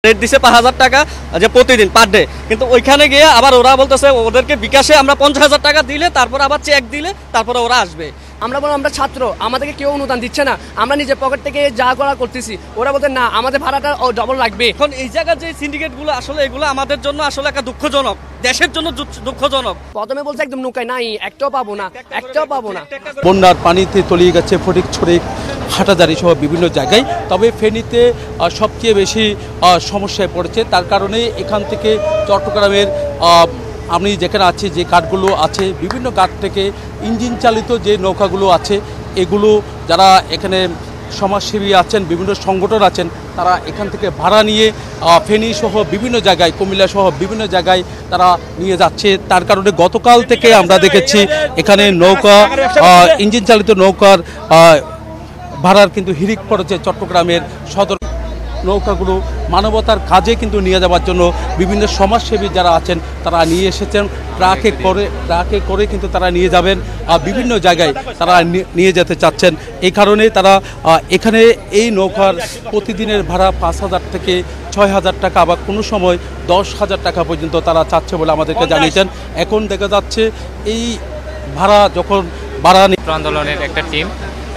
Rate দিছে ৫,০০০ টাকা যে প্রতিদিন পার ডে, কিন্তু ওইখানে গিয়ে আবার ওরা বলতেছে ওদেরকে বিকাশে আমরা ৫০,০০০ টাকা দিলে তারপর আবার চেক দিলে তারপরে ওরা আসবে। আমরা বললাম আমরা ছাত্র, আমাদেরকে কেউ অনুদান দিচ্ছে না, আমরা নিজের পকেট থেকে যা করা করতেছি। ওরা বলতে না, আমাদের ভাড়াটা ডবল লাগবে। এখন এই জায়গার যে সিন্ডিকেটগুলো আসলে এগুলো আমাদের জন্য আসলে একটা দুঃখজনক, দেশের জন্য দুঃখজনক। প্রথমে বলছে একদম নৌকায় নাই, একটাও পাবো না, একটাও পাবো না। বন্যার পানিতে তলিয়ে গেছে ফটিকছড়ি, হাটাজারি সহ বিভিন্ন জায়গায়। তবে ফেনীতে সবচেয়ে বেশি সমস্যায় পড়েছে। তার কারণে এখান থেকে চট্টগ্রামের আমি যেখানে আছি যে ঘাটগুলো আছে, বিভিন্ন ঘাট থেকে ইঞ্জিন চালিত যে নৌকাগুলো আছে, এগুলো যারা এখানে সমাজসেবী আছেন, বিভিন্ন সংগঠন আছেন, তারা এখান থেকে ভাড়া নিয়ে ফেনী সহ বিভিন্ন জায়গায়, কুমিল্লা সহ বিভিন্ন জায়গায় তারা নিয়ে যাচ্ছে। তার কারণে গতকাল থেকে আমরা দেখেছি এখানে নৌকা, ইঞ্জিন চালিত নৌকার ভাড়ার কিন্তু হিড়িক পড়েছে। চট্টগ্রামের সদর নৌকাগুলো মানবতার কাজে কিন্তু নিয়ে যাওয়ার জন্য বিভিন্ন সমাজসেবী যারা আছেন তারা নিয়ে এসেছেন। ট্রাকে করে কিন্তু তারা নিয়ে যাবেন বিভিন্ন জায়গায়, তারা নিয়ে যেতে চাচ্ছেন। এই কারণে তারা এখানে এই নৌকার প্রতিদিনের ভাড়া ৫,০০০ থেকে ৬,০০০ টাকা, আবার কোনো সময় ১০,০০০ টাকা পর্যন্ত তারা চাচ্ছে বলে আমাদেরকে জানিয়েছেন। এখন দেখা যাচ্ছে এই ভাড়া যখন আন্দোলনের একটা টিম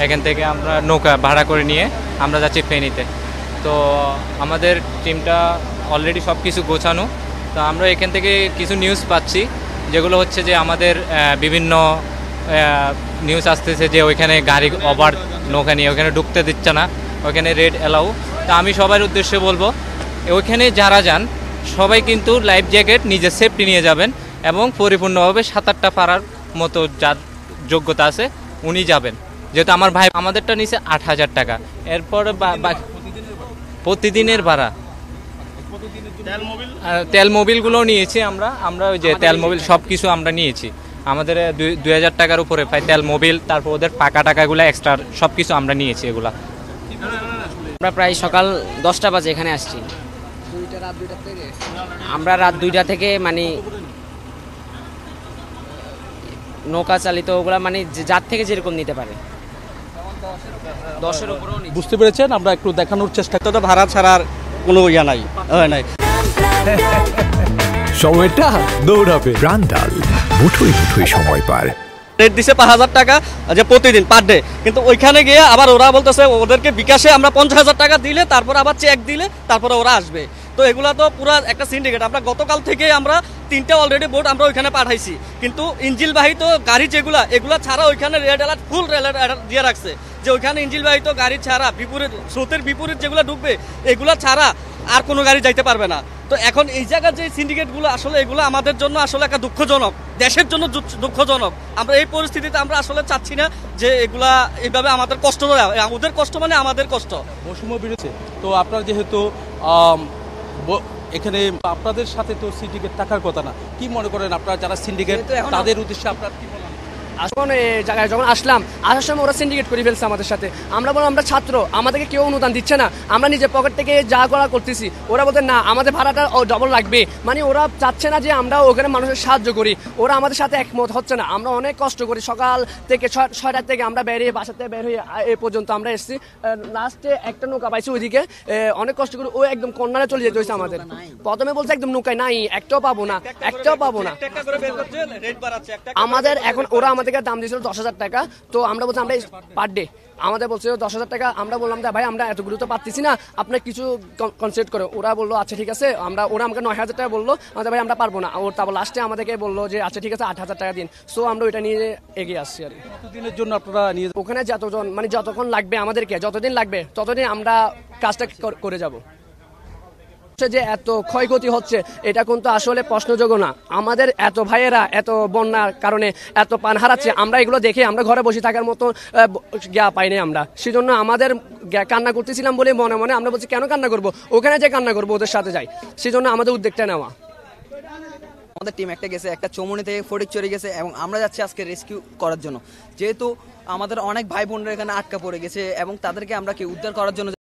এখান থেকে আমরা নৌকা ভাড়া করে নিয়ে আমরা যাচ্ছি ফেনীতে। তো আমাদের টিমটা অলরেডি সব কিছু গোছানো। তো আমরা এখান থেকে কিছু নিউজ পাচ্ছি, যেগুলো হচ্ছে যে আমাদের বিভিন্ন নিউজ আসতেছে যে ওইখানে গাড়ি ওভার নৌকা নিয়ে ওইখানে ঢুকতে দিচ্ছে না, ওইখানে রেড অ্যালাউ। তা আমি সবার উদ্দেশ্যে বলবো, ওইখানে যারা যান সবাই কিন্তু লাইফ জ্যাকেট নিজের সেফটি নিয়ে যাবেন এবং পরিপূর্ণভাবে সাঁতারটা পারার মতো যার যোগ্যতা আছে উনি যাবেন। যেহেতু আমার ভাই আমাদেরটা নিচে ৮,০০০ টাকা, এরপরে প্রতিদিনের ভাড়া, তেল মোবিলগুলো নিয়েছি আমরা ওই যে তেল মোবিল সব কিছু আমরা নিয়েছি। আমাদের ২,০০০ টাকার উপরে প্রায় তেল মোবিল, তারপর ওদের পাকা টাকাগুলো এক্সট্রা সব কিছু আমরা নিয়েছি। এগুলা আমরা প্রায় সকাল ১০টা বাজে এখানে আসছি। আমরা রাত ২টা থেকে মানে নৌকা চালিত ওগুলা মানে যার থেকে যেরকম নিতে পারে 10-এর উপরেও বুঝতে পেরেছেন। আমরা একটু দেখানোর চেষ্টা তো ভাড়া ছাড়ার কোনো ইয়া নাই। সময়টা দৌড়াবে প্রাণডাল, মুঠোয় মুঠোয় সময় পার। রেট দিছে ৫,০০০ টাকা যে প্রতিদিন পার ডে, কিন্তু ওইখানে গিয়ে আবার ওরা বলতেছে ওদেরকে বিকাশে আমরা ৫০,০০০ টাকা দিলে তারপর আবার চেক দিলে তারপরে ওরা আসবে। তো এগুলা তো পুরো একটা সিন্ডিকেট। আমরা গতকাল থেকে আমরা 3টা অলরেডি বোট আমরা ওইখানে পাঠাইছি, কিন্তু ইঞ্জিল বাহিত গাড়ি যেগুলা এগুলা ছাড়া ওইখানে রেড অ্যালার্ট, ফুল রেড অ্যালার্ট দিয়ে রাখছে যে ওইখানে ইঞ্জিল বাহিত গাড়ি ছাড়া বিপরীত স্রোতের বিপরীত যেগুলো ঢুকবে এগুলা ছাড়া আর কোনো গাড়ি যাইতে পারবে না। তো এখন এই জায়গার যে সিন্ডিকেটগুলো আসলে এগুলো আমাদের জন্য আসলে একটা দুঃখজনক, দেশের জন্য দুঃখজনক। আমরা এই পরিস্থিতিতে আমরা আসলে চাচ্ছি না যে এগুলা এইভাবে আমাদের কষ্ট, ওদের কষ্ট মানে আমাদের কষ্ট। মৌসুমও বেড়েছে। তো আপনারা যেহেতু এখানে আপনাদের সাথে তো সিন্ডিকেট থাকার কথা না, কি মনে করেন আপনারা যারা সিন্ডিকেট তাদের উদ্দেশ্যে আপনার কি বলেন? এখন এই জায়গায় যখন আসার সময় ওরা সিন্ডিকেট করে ফেলছে আমাদের সাথে। আমরা বললাম আমরা ছাত্র, আমাদেরকে কেউ অনুদান দিচ্ছে না, আমরা নিজের পকেট থেকে যা করা করতেছি। ওরা বলতে না, আমাদের ভাড়াটা ডবল লাগবে। মানে ওরা চাচ্ছে না যে আমরা ওখানে মানুষের সাহায্য করি। ওরা আমাদের সাথে একমত হচ্ছে না। আমরা অনেক কষ্ট করি, সকাল থেকে 6টার থেকে আমরা বেরিয়ে বাসা থেকে বের হয়ে এ পর্যন্ত আমরা এসেছি। লাস্টে একটা নৌকা পাইছি ওইদিকে, অনেক কষ্ট করে ও একদম কর্নারে চলে যেতে হয়েছে আমাদের। প্রথমে বলছে একদম নৌকায় নাই, একটাও পাবো না, একটাও পাবো না। আমাদের এখন ওরা আমাদের দাম দিয়েছিল ১০,০০০ টাকা। তো আমরা বলছি আমরা পার ডে আমাদের বলছিল 10,০০০ টাকা। আমরা বললাম ভাই আমরা এতগুলো তো পাচ্ছি না, আপনার কিছু কনসেপ্ট করে। ওরা বললো আচ্ছা ঠিক আছে। ওরা আমাকে ৯,০০০ টাকা বললো, আমাদের ভাই আমরা পারবো না। ওর তারপর লাস্টে আমাদেরকে বললো যে আচ্ছা ঠিক আছে ৮,০০০ টাকা দিন। সো আমরা ওইটা নিয়ে এগিয়ে আসছি আর কি। কতদিনের জন্য আপনারা নিয়ে ওখানে যতজন মানে যতক্ষণ লাগবে আমাদেরকে, যতদিন লাগবে ততদিন আমরা কাজটা করে যাব। যে এত ক্ষয়ক্ষতি হচ্ছে এটা কিন্তু আসলে প্রশ্নযোগ্য না। আমাদের এত ভাইয়েরা এত বন্যার কারণে এত পান হারাচ্ছে, আমরা এগুলো দেখে আমরা ঘরে বসে থাকার মতো জ্ঞা পাইনি আমরা। সেজন্য আমাদের কান্না করতেছিলাম বলে মনে মনে আমরা বলছি কেন কান্না করবো, ওখানে যে কান্না করবো ওদের সাথে যাই। সেজন্য আমাদের উদ্যোগটা নেওয়া। আমাদের টিম একটা গেছে, একটা চৌমুনি থেকে ফটিকছড়ি গেছে এবং আমরা যাচ্ছি আজকে রেস্কিউ করার জন্য। যেহেতু আমাদের অনেক ভাই বোনরা এখানে আটকা পড়ে গেছে এবং তাদেরকে আমরা কি উদ্ধার করার জন্য